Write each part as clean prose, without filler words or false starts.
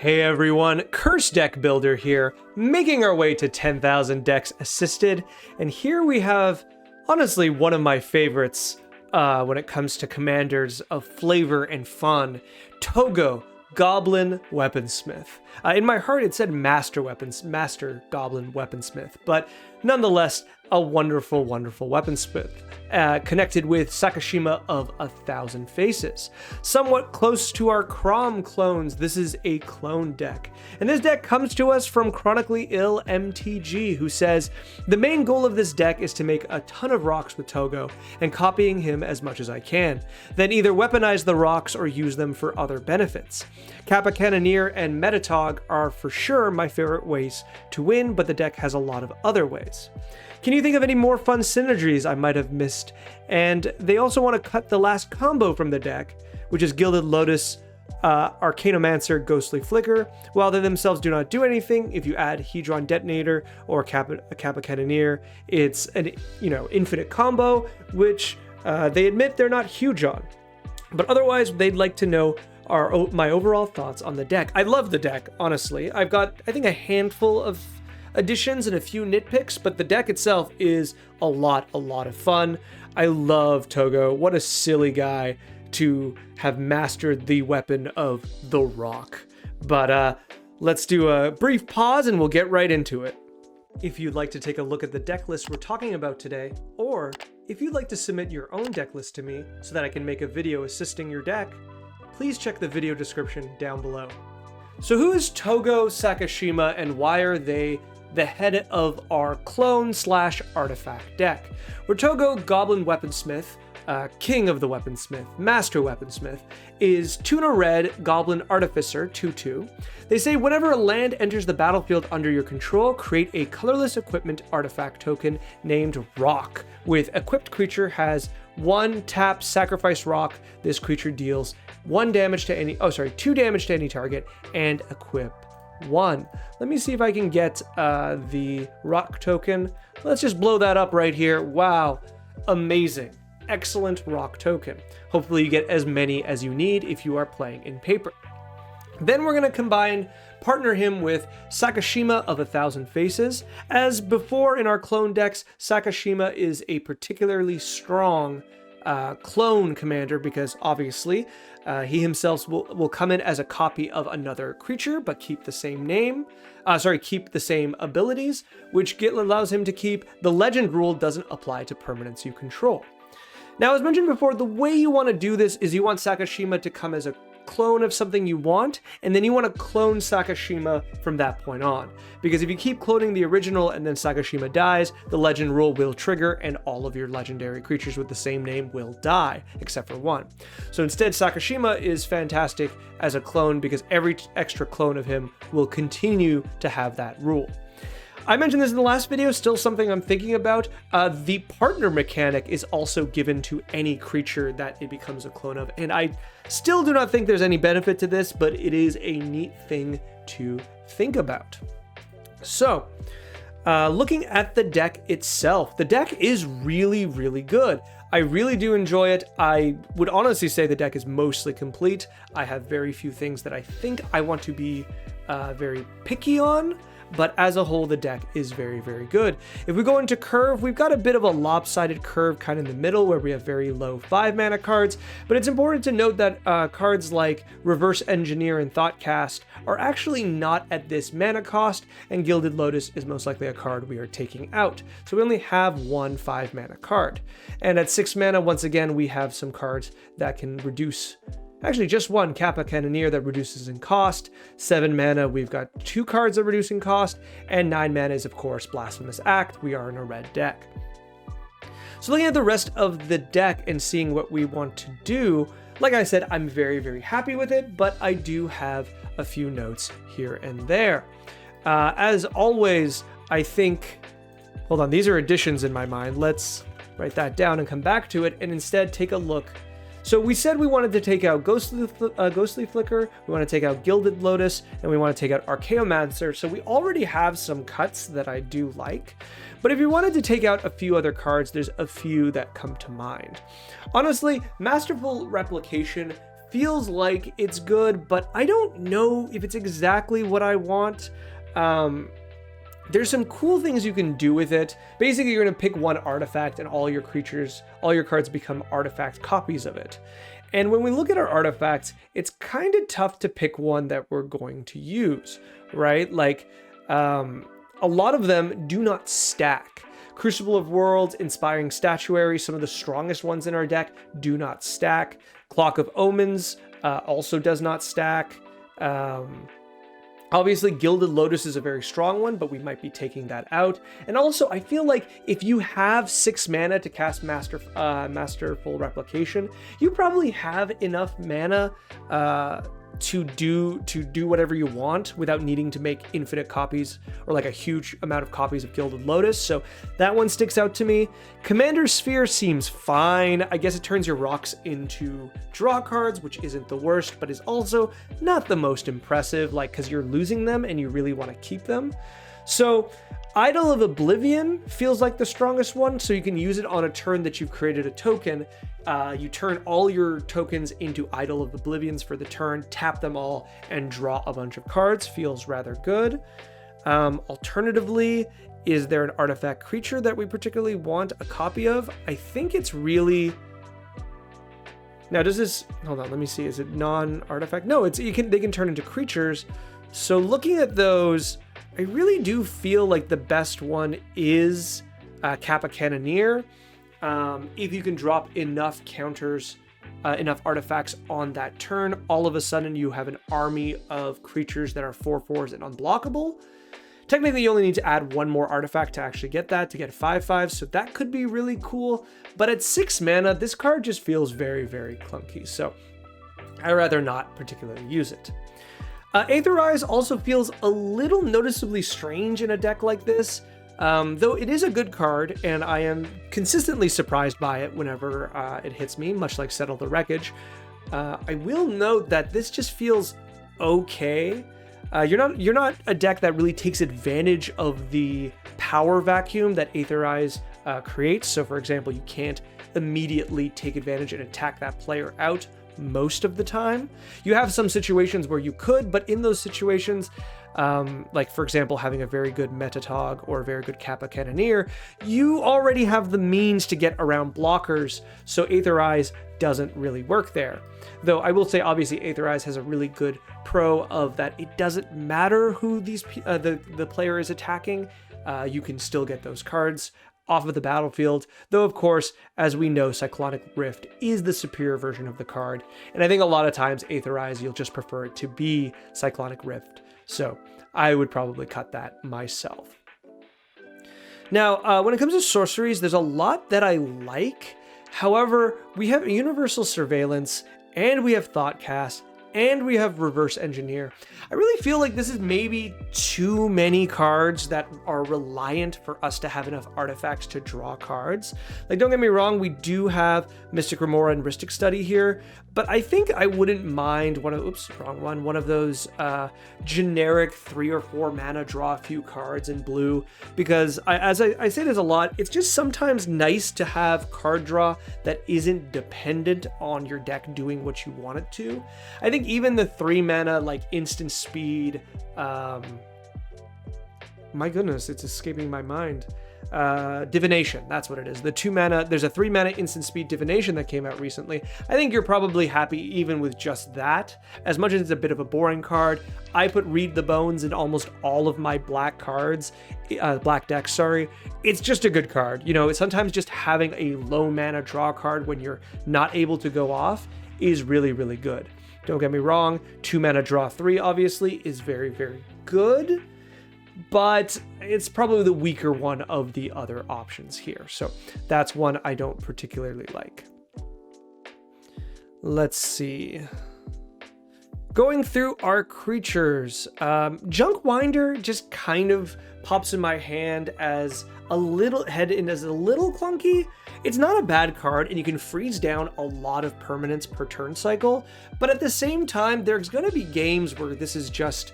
Hey everyone, Curse Deck Builder here, making our way to 10,000 decks assisted, and here we have, honestly, one of my favorites when it comes to commanders of flavor and fun, Toggo, Goblin Weaponsmith. In my heart it said Master Goblin Weaponsmith, but nonetheless, a wonderful, wonderful weaponsmith, connected with Sakashima of 1,000 Faces. Somewhat close to our Crom clones, this is a clone deck. And this deck comes to us from Chronically Ill MTG, who says, the main goal of this deck is to make a ton of rocks with Toggo, and copying him as much as I can. Then either weaponize the rocks or use them for other benefits. Kappa Cannoneer and Metatog are for sure my favorite ways to win, but the deck has a lot of other ways. Can you think of any more fun synergies I might have missed? And they also want to cut the last combo from the deck, which is Gilded Lotus, Arcanomancer, Ghostly Flicker. While they themselves do not do anything, if you add Hedron Detonator or Kappa Cannoneer, it's an infinite combo, which they admit they're not huge on. But otherwise, they'd like to know my overall thoughts on the deck. I love the deck, honestly. I've got, I think, a handful of additions and a few nitpicks, but the deck itself is a lot of fun. I love Toggo. What a silly guy to have mastered the weapon of the rock. But let's do a brief pause and we'll get right into it. If you'd like to take a look at the deck list we're talking about today, or if you'd like to submit your own deck list to me so that I can make a video assisting your deck, please check the video description down below. So who is Toggo, Sakashima, and why are they the head of our clone/artifact deck? Where Toggo, Goblin Weaponsmith, King of the Weaponsmith, Master Weaponsmith, is Tuna Red Goblin Artificer 2/2. They say whenever a land enters the battlefield under your control, create a colorless equipment artifact token named Rock. With equipped creature has 1 tap, sacrifice rock. This creature deals 2 damage to any target, and equip 1. Let me see if I can get the rock token. Let's just blow that up right here. Wow, amazing. Excellent rock token. Hopefully you get as many as you need if you are playing in paper. Then we're going to partner him with Sakashima of 1,000 Faces. As before in our clone decks, Sakashima is a particularly strong clone commander because obviously he himself will come in as a copy of another creature but keep the same keep the same abilities, which allows him to keep the legend rule doesn't apply to permanents you control. Now, as mentioned before, the way you want to do this is you want Sakashima to come as a clone of something you want, and then you want to clone Sakashima from that point on. Because if you keep cloning the original and then Sakashima dies, the legend rule will trigger and all of your legendary creatures with the same name will die, except for 1. So instead, Sakashima is fantastic as a clone because every extra clone of him will continue to have that rule. I mentioned this in the last video, still something I'm thinking about. The partner mechanic is also given to any creature that it becomes a clone of, and I still do not think there's any benefit to this, but it is a neat thing to think about. So, looking at the deck itself, the deck is really, really good. I really do enjoy it. I would honestly say the deck is mostly complete. I have very few things that I think I want to be very picky on, but as a whole, the deck is very, very good. If we go into curve, we've got a bit of a lopsided curve kind of in the middle where we have very low 5 mana cards, but it's important to note that cards like Reverse Engineer and Thoughtcast are actually not at this mana cost, and Gilded Lotus is most likely a card we are taking out. So we only have 1 5 mana card. And at 6 mana, once again, we have some cards that can reduce. Actually, just 1, Kappa Cannoneer, that reduces in cost. 7 mana, we've got 2 cards that reduce in cost. And 9 mana is, of course, Blasphemous Act. We are in a red deck. So looking at the rest of the deck and seeing what we want to do, like I said, I'm very, very happy with it, but I do have a few notes here and there. As always, I think... Hold on, these are additions in my mind. Let's write that down and come back to it, and instead take a look. So we said we wanted to take out Ghostly Flicker, we want to take out Gilded Lotus, and we want to take out Arcanomancer. So we already have some cuts that I do like. But if you wanted to take out a few other cards, there's a few that come to mind. Honestly, Masterful Replication feels like it's good, but I don't know if it's exactly what I want. There's some cool things you can do with it. Basically, you're going to pick one artifact and all your cards become artifact copies of it. And when we look at our artifacts, it's kind of tough to pick one that we're going to use, right? Like, a lot of them do not stack. Crucible of Worlds, Inspiring Statuary, some of the strongest ones in our deck do not stack. Clock of Omens also does not stack. Obviously, Gilded Lotus is a very strong one, but we might be taking that out. And also, I feel like if you have 6 mana to cast Masterful Replication, you probably have enough mana to do whatever you want without needing to make infinite copies or like a huge amount of copies of Gilded Lotus. So that one sticks out to me. Commander Sphere seems fine. I guess it turns your rocks into draw cards, which isn't the worst, but is also not the most impressive, like, because you're losing them and you really want to keep them. So Idol of Oblivion feels like the strongest one, so you can use it on a turn that you've created a token. You turn all your tokens into Idol of Oblivions for the turn, tap them all, and draw a bunch of cards. Feels rather good. Alternatively, is there an artifact creature that we particularly want a copy of? I think it's really... Now, does this... Hold on, let me see. Is it non-artifact? No, they can turn into creatures. So looking at those, I really do feel like the best one is Kappa Cannoneer. If you can drop enough counters, enough artifacts on that turn, all of a sudden you have an army of creatures that are 4/4s and unblockable. Technically, you only need to add one more artifact to actually get that, to get 5/5, so that could be really cool. But at 6 mana, this card just feels very, very clunky, so I'd rather not particularly use it. Aetherize also feels a little noticeably strange in a deck like this. Though it is a good card, and I am consistently surprised by it whenever it hits me, much like Settle the Wreckage. I will note that this just feels okay. You're not a deck that really takes advantage of the power vacuum that Aetherize creates. So, for example, you can't immediately take advantage and attack that player out most of the time. You have some situations where you could, but in those situations, like for example, having a very good Metatog or a very good Kappa Cannoneer, you already have the means to get around blockers, so Aetherize doesn't really work there. Though I will say, obviously, Aetherize has a really good pro of that it doesn't matter who the player is attacking, you can still get those cards off of the battlefield, though of course, as we know, Cyclonic Rift is the superior version of the card, and I think a lot of times Aetherize, you'll just prefer it to be Cyclonic Rift, so I would probably cut that myself. Now, when it comes to sorceries, there's a lot that I like. However, we have Universal Surveillance, and we have Thoughtcast, and we have Reverse Engineer. I really feel like this is maybe too many cards that are reliant for us to have enough artifacts to draw cards. Like, don't get me wrong, we do have Mystic Remora and Rhystic Study here, but I think I wouldn't mind one of those generic 3 or 4 mana draw a few cards in blue, because as I say this a lot, it's just sometimes nice to have card draw that isn't dependent on your deck doing what you want it to. I think even the 3 mana like instant speed, my goodness, it's escaping my mind. Divination, that's what it is. The 2 mana, there's a 3 mana instant speed Divination that came out recently. I think you're probably happy even with just that. As much as it's a bit of a boring card, I put Read the Bones in almost all of my black decks, sorry. It's just a good card. You know, sometimes just having a low mana draw card when you're not able to go off is really, really good. Don't get me wrong, 2 mana draw 3 obviously is very, very good, but it's probably the weaker one of the other options here. So that's one I don't particularly like. Let's see. Going through our creatures, Junk Winder just kind of pops in my hand as a little clunky. It's not a bad card, and you can freeze down a lot of permanents per turn cycle, but at the same time, there's going to be games where this is just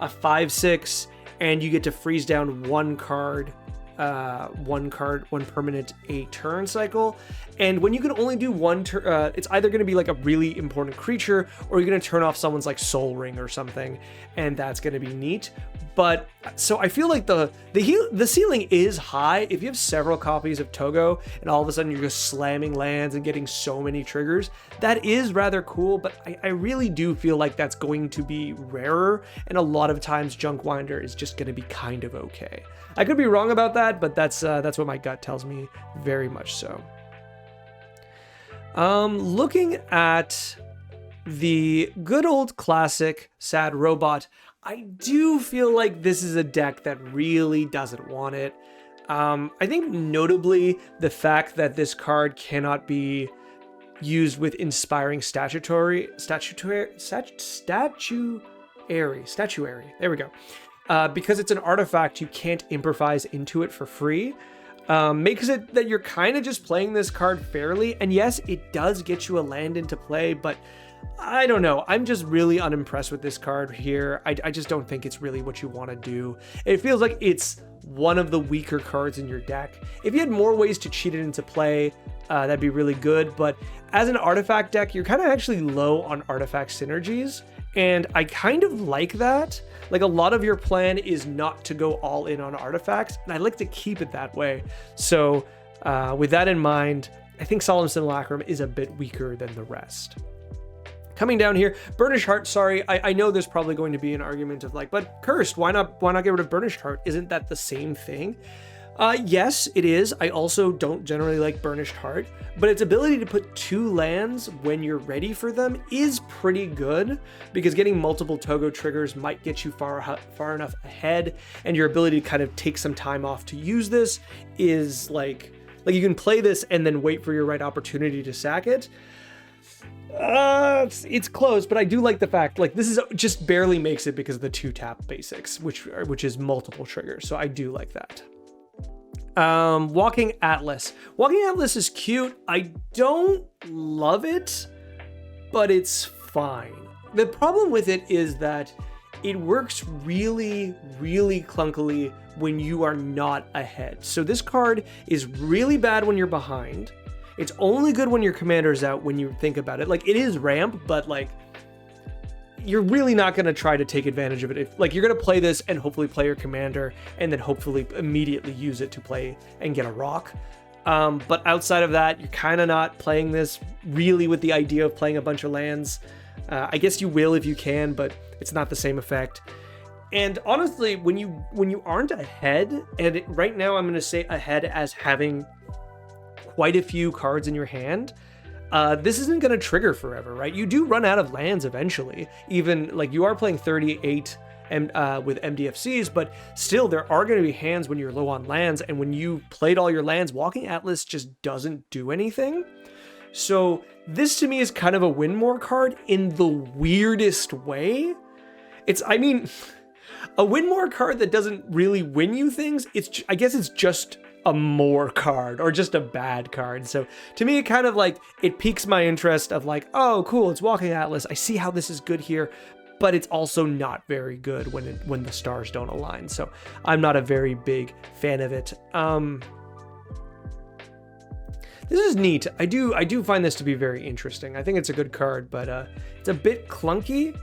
a 5/6, and you get to freeze down one card one permanent a turn cycle. And when you can only do one turn, it's either going to be like a really important creature, or you're going to turn off someone's like Soul Ring or something, and that's going to be neat. But so I feel like the ceiling is high. If you have several copies of Toggo and all of a sudden you're just slamming lands and getting so many triggers, that is rather cool. But I really do feel like that's going to be rarer, and a lot of times Junkwinder is just going to be kind of okay. I could be wrong about that, but that's what my gut tells me, very much so. Looking at the good old classic Sad Robot, I do feel like this is a deck that really doesn't want it. I think notably the fact that this card cannot be used with Inspiring Statuary. There we go. Because it's an artifact, you can't improvise into it for free. Makes it that you're kind of just playing this card fairly. And yes, it does get you a land into play, but I don't know. I'm just really unimpressed with this card here. I just don't think it's really what you want to do. It feels like it's one of the weaker cards in your deck. If you had more ways to cheat it into play, that'd be really good. But as an artifact deck, you're kind of actually low on artifact synergies. And I kind of like that. Like, a lot of your plan is not to go all in on artifacts, and I like to keep it that way. So with that in mind, I think Solemn Simulacrum is a bit weaker than the rest. Coming down here, Burnished Heart, sorry, I know there's probably going to be an argument of like, but Cursed, why not get rid of Burnished Heart? Isn't that the same thing? Yes, it is. I also don't generally like Burnished Heart, but its ability to put 2 lands when you're ready for them is pretty good, because getting multiple Toggo triggers might get you far enough ahead, and your ability to kind of take some time off to use this is like you can play this and then wait for your right opportunity to sack it. It's close, but I do like the fact, like, this is just barely makes it because of the 2-tap basics, which is multiple triggers. So I do like that. Walking Atlas. Walking Atlas is cute. I don't love it, but it's fine. The problem with it is that it works really, really clunkily when you are not ahead. So this card is really bad when you're behind. It's only good when your commander's out, when you think about it. Like, it is ramp, but like, you're really not going to try to take advantage of it. If, like, you're going to play this and hopefully play your commander and then hopefully immediately use it to play and get a rock. But outside of that, you're kind of not playing this really with the idea of playing a bunch of lands. I guess you will if you can, but it's not the same effect. And honestly, when you aren't ahead, and right now I'm going to say ahead as having quite a few cards in your hand, this isn't going to trigger forever, right? You do run out of lands eventually. Even, like, you are playing 38 with MDFCs, but still there are going to be hands when you're low on lands, and when you played all your lands, Walking Atlas just doesn't do anything. So this to me is kind of a win more card in the weirdest way. I mean, a win more card that doesn't really win you things. I guess it's just a more card, or just a bad card. So to me, it kind of like, it piques my interest of like, oh cool, it's Walking Atlas, I see how this is good here, but it's also not very good when the stars don't align. So I'm not a very big fan of it. This is neat. I do find this to be very interesting. I think it's a good card, but it's a bit clunky,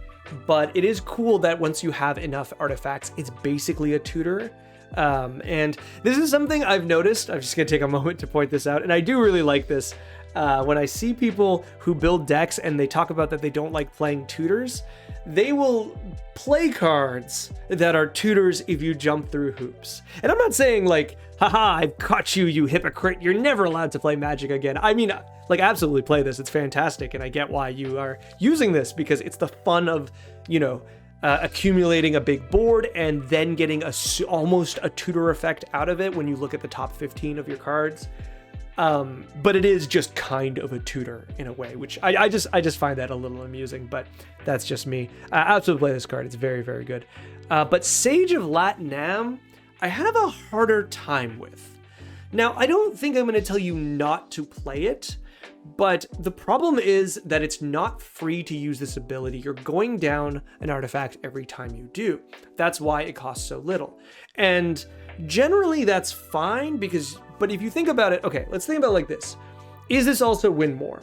but it is cool that once you have enough artifacts, it's basically a tutor. And this is something I've noticed. I'm just going to take a moment to point this out. And I do really like this. When I see people who build decks and they talk about that they don't like playing tutors, they will play cards that are tutors if you jump through hoops. And I'm not saying like, haha, I've caught you, you hypocrite, you're never allowed to play Magic again. I mean, like, absolutely play this. It's fantastic. And I get why you are using this, because it's the fun of, you know, accumulating a big board and then getting almost a tutor effect out of it when you look at the top 15 of your cards. But it is just kind of a tutor in a way, which I just find that a little amusing, but that's just me. I absolutely play this card. It's very, very good. But Sage of Latinam, I have a harder time with. Now, I don't think I'm going to tell you not to play it, but the problem is that it's not free to use this ability. You're going down an artifact every time you do. That's why it costs so little. And Generally, that's fine but if you think about it, okay, let's think about it like this. Is this also win more?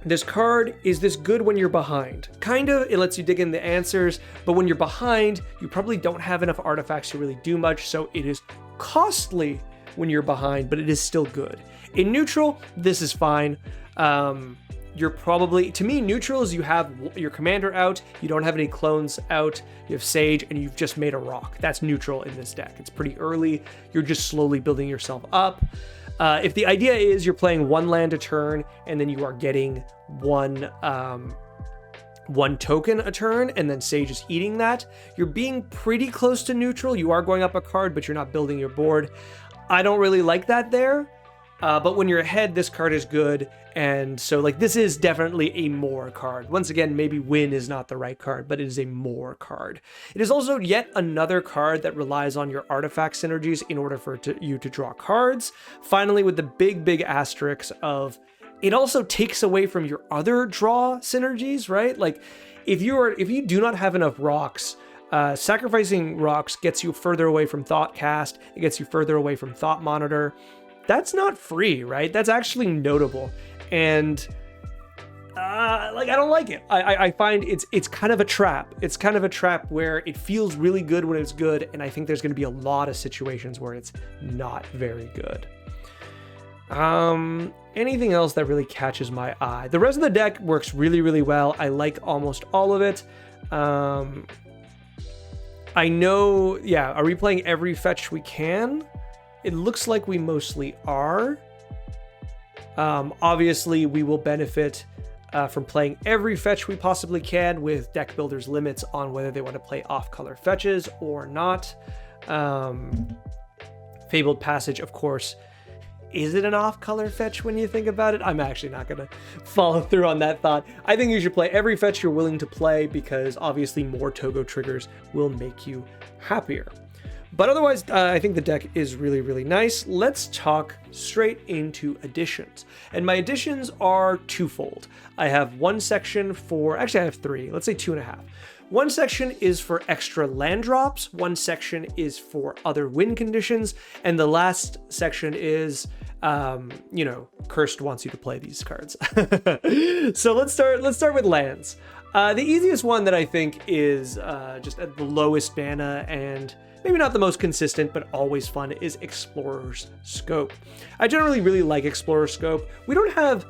This card, is this good when you're behind? Kind of, it lets you dig in the answers, but when you're behind, you probably don't have enough artifacts to really do much, so it is costly when you're behind, but it is still good. In neutral, this is fine. You're probably, to me, neutral is you have your commander out, you don't have any clones out, you have Sage, and you've just made a rock. That's neutral in this deck. It's pretty early. You're just slowly building yourself up. If the idea is you're playing one land a turn, and then you are getting one token a turn, and then Sage is eating that, you're being pretty close to neutral. You are going up a card, but you're not building your board. I don't really like that there. But when you're ahead, this card is good, and so like this is definitely a more card. Once again, maybe win is not the right card, but it is a more card. It is also yet another card that relies on your artifact synergies in order for you to draw cards. Finally, with the big asterisk of it also takes away from your other draw synergies, right? Like if you do not have enough rocks, sacrificing rocks gets you further away from Thoughtcast, it gets you further away from Thought Monitor. That's not free, right? That's actually notable. And like I don't like it. I find it's kind of a trap. It's kind of a trap where it feels really good when it's good, and I think there's going to be a lot of situations where it's not very good. Anything else that really catches my eye? The rest of the deck works really well. I like almost all of it. I know, yeah, are we playing every fetch we can? It looks like we mostly are. Obviously, we will benefit from playing every fetch we possibly can with deck builders' limits on whether they want to play off-color fetches or not. Fabled Passage, of course. Is it an off-color fetch when you think about it? I'm actually not going to follow through on that thought. I think you should play every fetch you're willing to play because obviously more Toggo triggers will make you happier. But otherwise, I think the deck is really nice. Let's talk straight into additions. And my additions are twofold. I have one section for, actually I have three, let's say 2.5. One section is for extra land drops, one section is for other win conditions, and the last section is, Cursed wants you to play these cards. So let's start with lands. The easiest one that I think is just at the lowest mana and maybe not the most consistent, but always fun, is Explorer's Scope. I generally really like Explorer's Scope. We don't have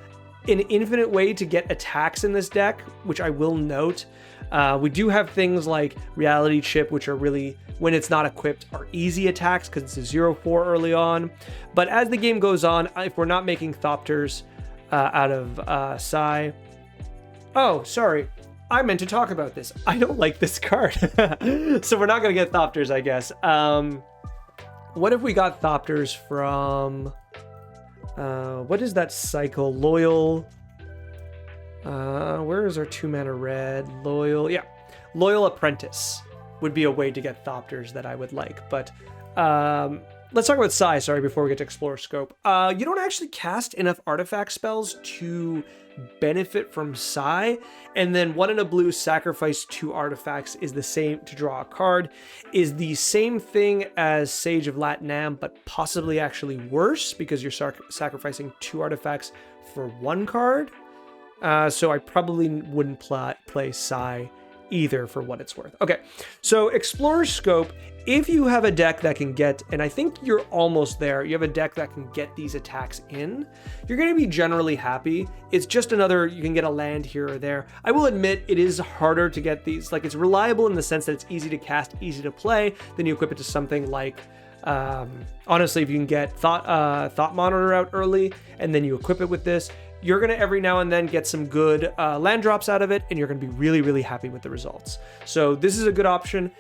an infinite way to get attacks in this deck, which I will note. We do have things like Reality Chip, which are really, when it's not equipped, are easy attacks because it's a 0/4 early on. But as the game goes on, if we're not making Thopters out of Sai... Oh, sorry. I meant to talk about this. I don't like this card. So we're not going to get Thopters, I guess. What if we got Thopters from... what is that cycle? Loyal... where is our 2-mana red? Loyal... Yeah. Loyal Apprentice would be a way to get Thopters that I would like. But let's talk about Sai, sorry, before we get to Explorer Scope. You don't actually cast enough artifact spells to benefit from Sai, and then 1 and a blue, sacrifice 2 artifacts is the same to draw a card, is the same thing as Sage of Latnam, but possibly actually worse because you're sacrificing 2 artifacts for 1 card. So I probably wouldn't play Sai either for what it's worth. Okay, so Explorer's Scope, if you have a deck that can get, and I think you're almost there, you have a deck that can get these attacks in, you're going to be generally happy. It's just another, you can get a land here or there. I will admit it is harder to get these, like it's reliable in the sense that it's easy to cast, easy to play, then you equip it to something like, honestly, if you can get Thought Monitor out early, and then you equip it with this, you're going to every now and then get some good land drops out of it, and you're going to be really happy with the results. So this is a good option,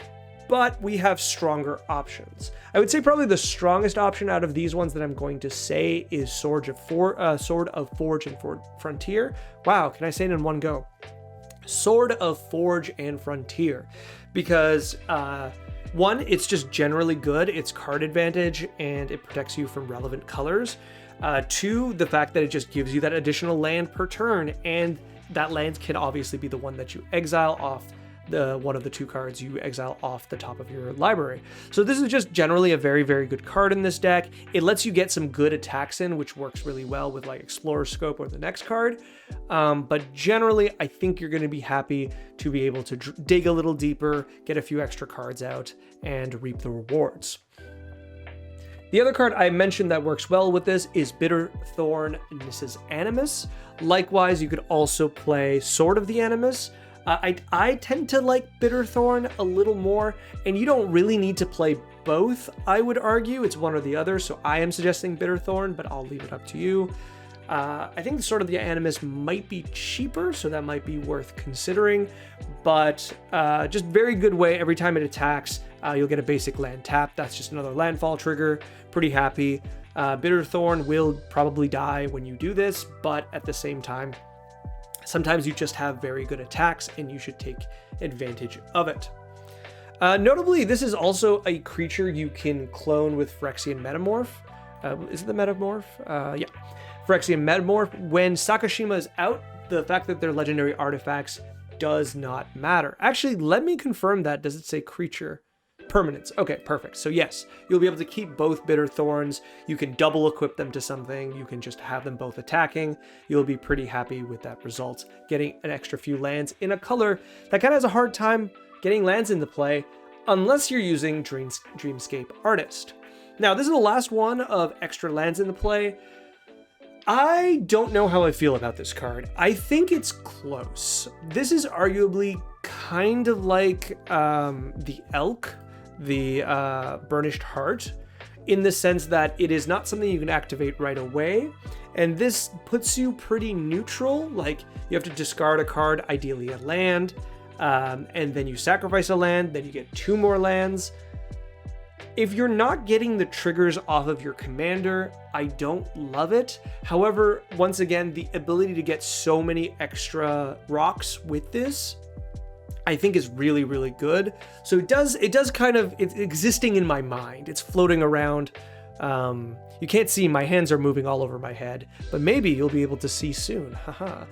but we have stronger options. I would say probably the strongest option out of these ones that I'm going to say is Sword of Forge and Frontier. Wow, can I say it in one go? Sword of Forge and Frontier. Because one, it's just generally good. It's card advantage, and it protects you from relevant colors. 2, the fact that it just gives you that additional land per turn, and that land can obviously be the one that you exile off one of the 2 cards you exile off the top of your library. So this is just generally a very, very good card in this deck. It lets you get some good attacks in, which works really well with like Explorer's Scope or the next card. But generally, I think you're going to be happy to be able to dig a little deeper, get a few extra cards out, and reap the rewards. The other card I mentioned that works well with this is Bitter Thorn Nissa's Animus. Likewise, you could also play Sword of the Animus. I tend to like Bitter Thorn a little more, and you don't really need to play both, I would argue. It's one or the other, so I am suggesting Bitter Thorn, but I'll leave it up to you. I think the Sword of the Animus might be cheaper, so that might be worth considering, but just very good way. Every time it attacks, you'll get a basic land tap. That's just another landfall trigger. Pretty happy. Bitter Thorn will probably die when you do this, but at the same time, sometimes you just have very good attacks and you should take advantage of it. Notably, this is also a creature you can clone with Phyrexian Metamorph. Is it the Metamorph? Yeah. Phyrexian Metamorph. When Sakashima is out, the fact that they're legendary artifacts does not matter. Actually, let me confirm that. Does it say creature? Permanents. Okay, perfect. So yes, you'll be able to keep both Bitter Thorns. You can double equip them to something. You can just have them both attacking. You'll be pretty happy with that result. Getting an extra few lands in a color that kind of has a hard time getting lands into play unless you're using Dreamscape Artist. Now, this is the last one of extra lands in the play. I don't know how I feel about this card. I think it's close. This is arguably kind of like the Elk, the Burnished Heart, in the sense that it is not something you can activate right away, and this puts you pretty neutral. Like, you have to discard a card, ideally a land, and then you sacrifice a land, then you get 2 more lands. If you're not getting the triggers off of your commander, I don't love it. However, once again, the ability to get so many extra rocks with this, I think is really, really good. So it does kind of, it's existing in my mind. It's floating around. You can't see, my hands are moving all over my head, but maybe you'll be able to see soon. Haha.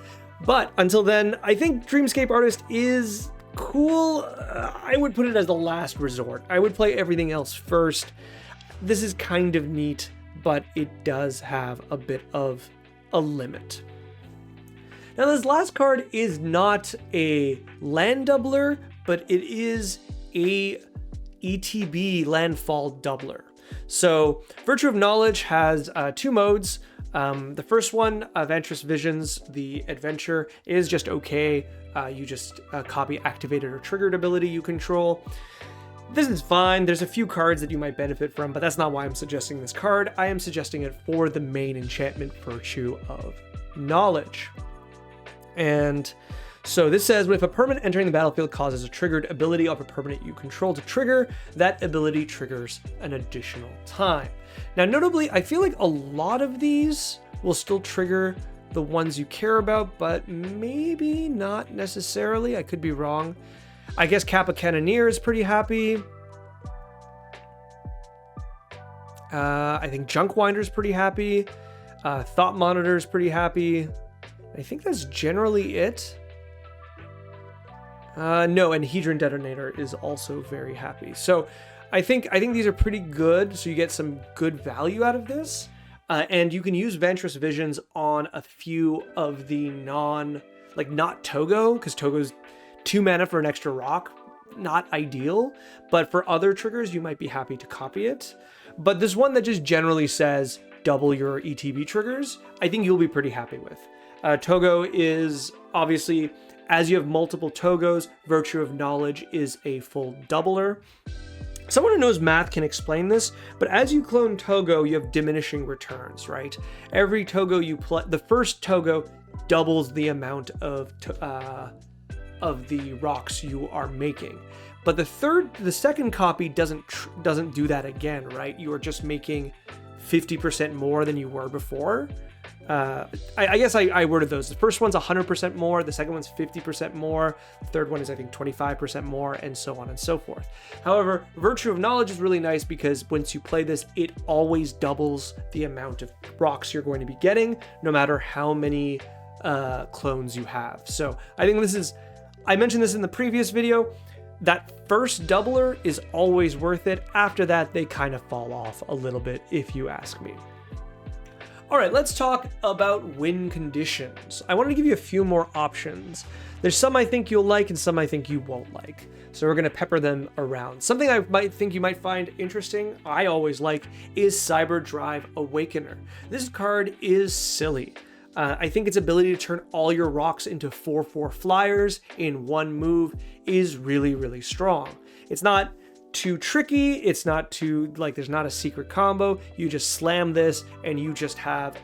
But until then, I think Dreamscape Artist is cool. I would put it as the last resort. I would play everything else first. This is kind of neat, but it does have a bit of a limit. Now, this last card is not a land doubler, but it is a ETB landfall doubler. So Virtue of Knowledge has 2 modes. The first one, Adventurous Visions, the adventure, is just okay. You just copy activated or triggered ability you control. This is fine. There's a few cards that you might benefit from, but that's not why I'm suggesting this card. I am suggesting it for the main enchantment, Virtue of Knowledge. And so this says, if a permanent entering the battlefield causes a triggered ability of a permanent you control to trigger, that ability triggers an additional time. Now, notably, I feel like a lot of these will still trigger the ones you care about, but maybe not necessarily. I could be wrong. I guess Kappa Cannoneer is pretty happy. I think Junkwinder is pretty happy. Thought Monitor is pretty happy. I think that's generally it. No, and Hedron Detonator is also very happy. So I think these are pretty good. So you get some good value out of this. And you can use Venturous Visions on a few of the not Toggo, because Toggo's 2 mana for an extra rock. Not ideal, but for other triggers, you might be happy to copy it. But this one that just generally says double your ETB triggers, I think you'll be pretty happy with. Toggo is obviously, as you have multiple Toggos, Virtue of Knowledge is a full doubler. Someone who knows math can explain this, but as you clone Toggo, you have diminishing returns, right? Every Toggo you play, the first Toggo doubles the amount of the rocks you are making. But the second copy doesn't do that again, right? You are just making 50% more than you were before. I guess I worded those. The first one's 100% more, the second one's 50% more, the third one is, I think, 25% more, and so on and so forth. However, Virtue of Knowledge is really nice because once you play this, it always doubles the amount of rocks you're going to be getting, no matter how many clones you have. So I think this is I mentioned this in the previous video, that first doubler is always worth it. After that, they kind of fall off a little bit, if you ask me. All right, let's talk about win conditions. I wanted to give you a few more options. There's some I think you'll like and some I think you won't like. So we're gonna pepper them around. Something I might think you might find interesting, I always like, is Cyber Drive Awakener. This card is silly. I think its ability to turn all your rocks into 4/4 flyers in one move is really, really strong. It's not too tricky, it's not too, like, there's not a secret combo. You just slam this and you just have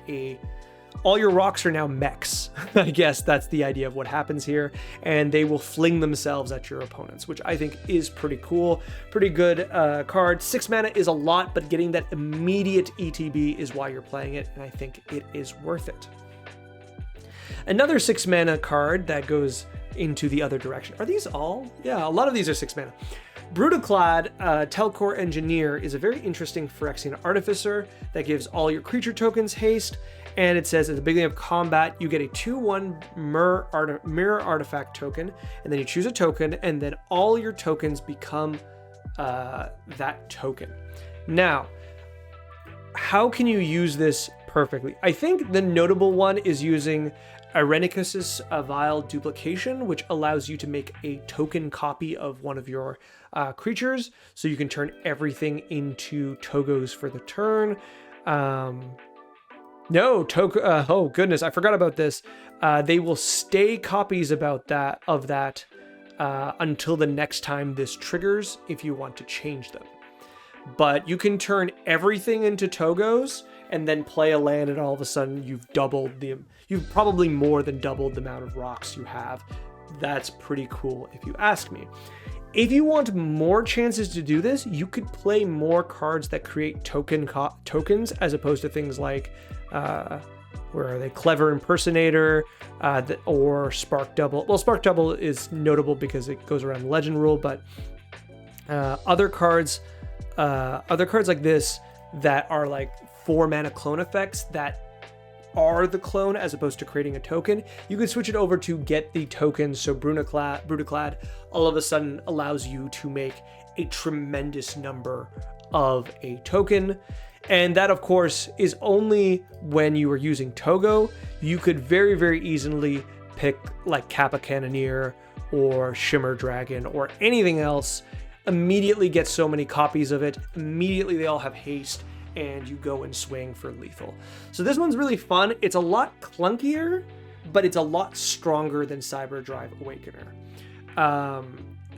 all your rocks are now mechs. I guess that's the idea of what happens here, and they will fling themselves at your opponents, which I think is pretty cool. Pretty good card. 6 mana is a lot, but getting that immediate ETB is why you're playing it, and I think it is worth it. Another 6 mana card that goes into the other direction. Are these all? Yeah, a lot of these are 6 mana. Brutaclad Telcor Engineer is a very interesting Phyrexian Artificer that gives all your creature tokens haste, and it says at the beginning of combat you get a 2/1 mirror artifact token, and then you choose a token, and then all your tokens become that token. Now, how can you use this perfectly? I think the notable one is using Irenicus's Vile Duplication, which allows you to make a token copy of one of your creatures, so you can turn everything into Toggos for the turn. Oh goodness, I forgot about this. They will stay copies of that until the next time this triggers if you want to change them. But you can turn everything into Toggos and then play a land, and all of a sudden you've probably more than doubled the amount of rocks you have. That's pretty cool if you ask me. If you want more chances to do this, you could play more cards that create tokens as opposed to things like, where are they? Clever Impersonator, or Spark Double. Well, Spark Double is notable because it goes around the legend rule, but other cards like this that are like 4 mana clone effects that are the clone as opposed to creating a token, you can switch it over to get the tokens. So Brutaclad all of a sudden allows you to make a tremendous number of a token. And that, of course, is only when you are using Toggo. You could very, very easily pick like Kappa Cannoneer or Shimmer Dragon or anything else, immediately get so many copies of it, immediately they all have haste, and you go and swing for lethal. So this one's really fun. It's a lot clunkier, but it's a lot stronger than Cyber Drive Awakener.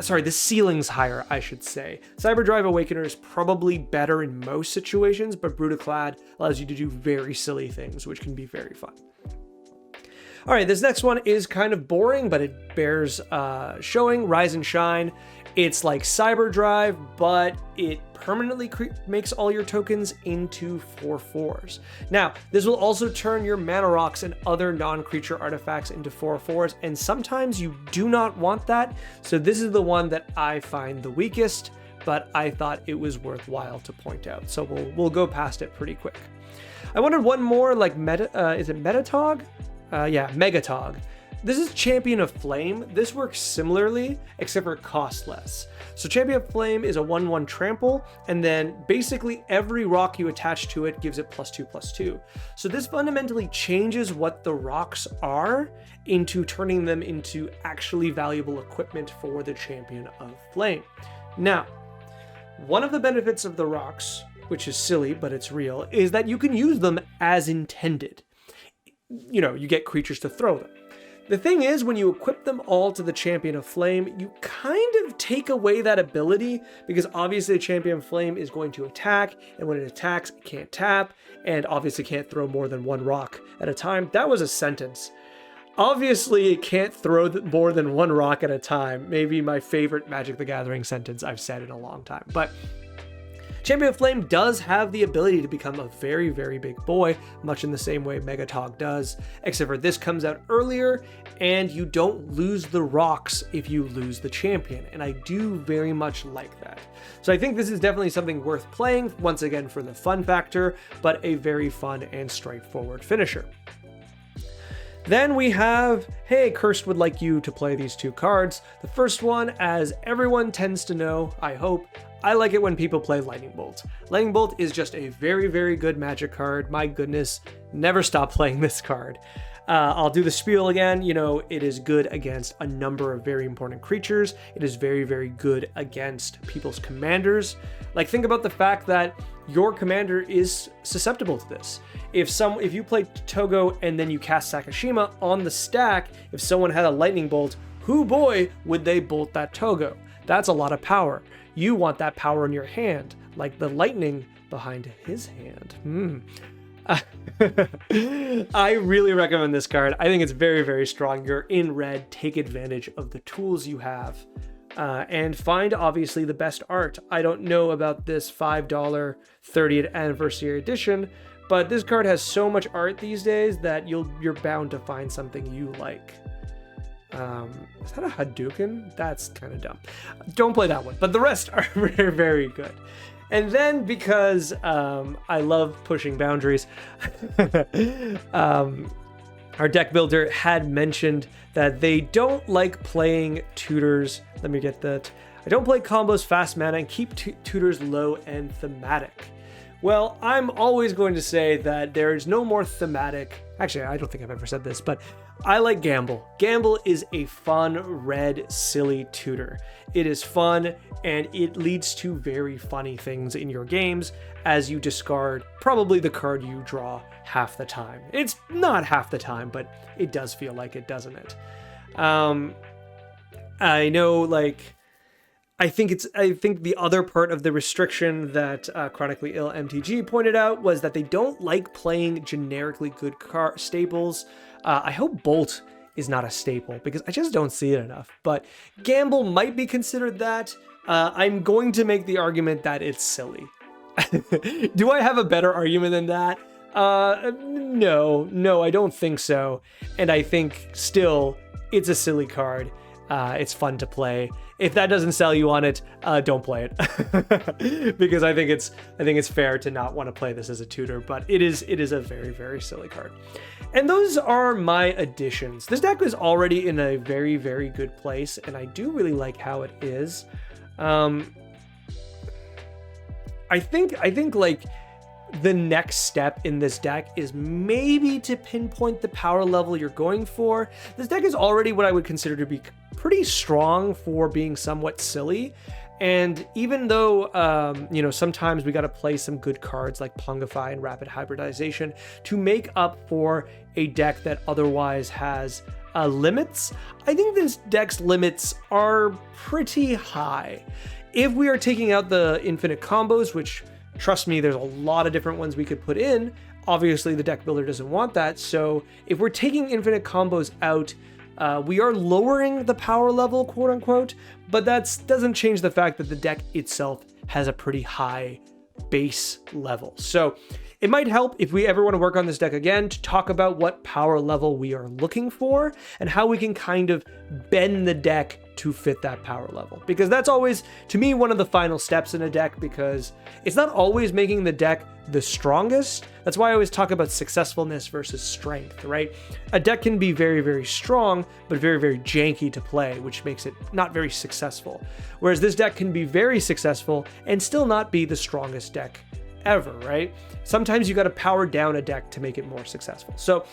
Sorry, the ceiling's higher, I should say. Cyber Drive Awakener is probably better in most situations, but Brutaclad allows you to do very silly things, which can be very fun. All right, this next one is kind of boring, but it bears showing. Rise and Shine. It's like Cyber Drive, but it permanently makes all your tokens into 4/4s. Now, this will also turn your mana rocks and other non-creature artifacts into 4/4s, and sometimes you do not want that, so this is the one that I find the weakest, but I thought it was worthwhile to point out, so we'll go past it pretty quick. I wanted one more, like is it Metatog? Yeah, Megatog. This is Champion of Flame. This works similarly, except for it costs less. So Champion of Flame is a 1/1 trample, and then basically every rock you attach to it gives it +2/+2. So this fundamentally changes what the rocks are into turning them into actually valuable equipment for the Champion of Flame. Now, one of the benefits of the rocks, which is silly, but it's real, is that you can use them as intended. You know, you get creatures to throw them. The thing is, when you equip them all to the Champion of Flame, you kind of take away that ability, because obviously the Champion of Flame is going to attack, and when it attacks, it can't tap, and obviously can't throw more than one rock at a time. That was a sentence. Obviously, it can't throw more than one rock at a time. Maybe my favorite Magic the Gathering sentence I've said in a long time. But Champion of Flame does have the ability to become a very, very big boy, much in the same way Megatog does, except for this comes out earlier, and you don't lose the rocks if you lose the champion, and I do very much like that. So I think this is definitely something worth playing, once again for the fun factor, but a very fun and straightforward finisher. Then we have, hey, Cursed would like you to play these 2 cards. The first one, as everyone tends to know, I hope, I like it when people play Lightning Bolt. Lightning Bolt is just a very, very good Magic card. My goodness, never stop playing this card. I'll do the spiel again. You know, it is good against a number of very important creatures. It is very, very good against people's commanders. Like, think about the fact that your commander is susceptible to this. If you play Toggo and then you cast Sakashima on the stack, if someone had a Lightning Bolt, hoo boy, would they bolt that Toggo. That's a lot of power. You want that power in your hand, like the lightning behind his hand. I really recommend this card. I think it's very, very strong. You're in red, take advantage of the tools you have, and find obviously the best art. I don't know about this $5 30th anniversary edition, but this card has so much art these days that you're bound to find something you like. Is that a Hadouken? That's kind of dumb. Don't play that one, but the rest are very, very good. And then, because I love pushing boundaries, our deck builder had mentioned that they don't like playing tutors. Let me get that. I don't play combos fast mana and keep tutors low and thematic. Well, I'm always going to say that there is no more thematic. Actually, I don't think I've ever said this, but I like Gamble. Gamble is a fun, red, silly tutor. It is fun, and it leads to very funny things in your games as you discard probably the card you draw half the time. It's not half the time, but it does feel like it, doesn't it? I know, like, I think the other part of the restriction that Chronically Ill MTG pointed out was that they don't like playing generically good staples. I hope Bolt is not a staple because I just don't see it enough. But Gamble might be considered that. I'm going to make the argument that it's silly. Do I have a better argument than that? No, I don't think so. And I think still it's a silly card. It's fun to play. If that doesn't sell you on it, don't play it. Because I think it's fair to not want to play this as a tutor, but it is a very, very silly card. And those are my additions. This deck is already in a very, very good place, and I do really like how it is. I think like the next step in this deck is maybe to pinpoint the power level you're going for. This deck is already what I would consider to be pretty strong for being somewhat silly. And even though, sometimes we got to play some good cards like Pongify and Rapid Hybridization to make up for a deck that otherwise has limits, I think this deck's limits are pretty high. If we are taking out the infinite combos, which, trust me, there's a lot of different ones we could put in. Obviously, the deck builder doesn't want that. So if we're taking infinite combos out, we are lowering the power level, quote unquote, but that doesn't change the fact that the deck itself has a pretty high base level. So it might help if we ever want to work on this deck again to talk about what power level we are looking for and how we can kind of bend the deck to fit that power level. Because that's always, to me, one of the final steps in a deck, because it's not always making the deck the strongest. That's why I always talk about successfulness versus strength, right? A deck can be very, very strong, but very, very janky to play, which makes it not very successful. Whereas this deck can be very successful and still not be the strongest deck ever, right? Sometimes you got to power down a deck to make it more successful. So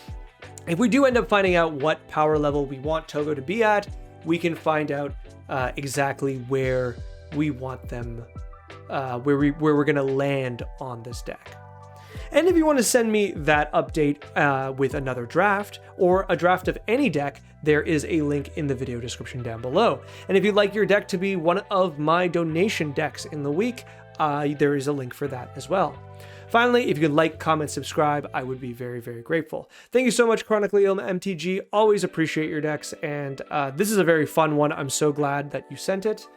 if we do end up finding out what power level we want Toggo to be at, we can find out exactly where we want them, where we're gonna land on this deck. And if you want to send me that update with another draft or a draft of any deck, there is a link in the video description down below. And if you'd like your deck to be one of my donation decks in the week, there is a link for that as well. Finally, if you could like, comment, subscribe, I would be very, very grateful. Thank you so much, Chronically Ill MTG. Always appreciate your decks, and this is a very fun one. I'm so glad that you sent it.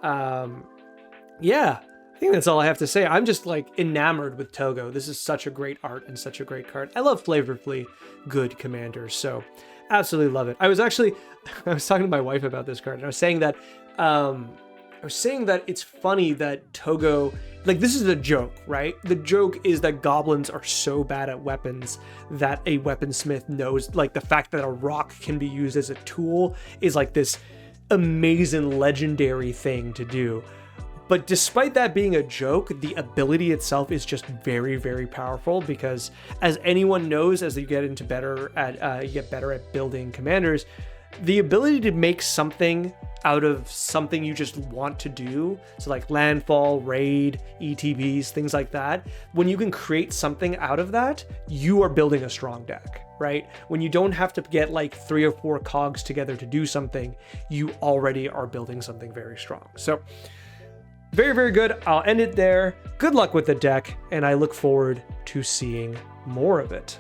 Yeah, I think that's all I have to say. I'm just like enamored with Toggo. This is such a great art and such a great card. I love flavorfully good commanders, so absolutely love it. I was talking to my wife about this card, and I was saying that I was saying that it's funny that Toggo, like, this is a joke, right? The joke is that goblins are so bad at weapons that a weaponsmith knows, like, the fact that a rock can be used as a tool is like this amazing legendary thing to do. But despite that being a joke, the ability itself is just very, very powerful, because as anyone knows, as you get better at building commanders, the ability to make something out of something you just want to do, so like landfall, raid, ETBs, things like that, when you can create something out of that, you are building a strong deck, right? When you don't have to get like 3 or 4 cogs together to do something, you already are building something very strong. So very, very good. I'll end it there. Good luck with the deck, and I look forward to seeing more of it.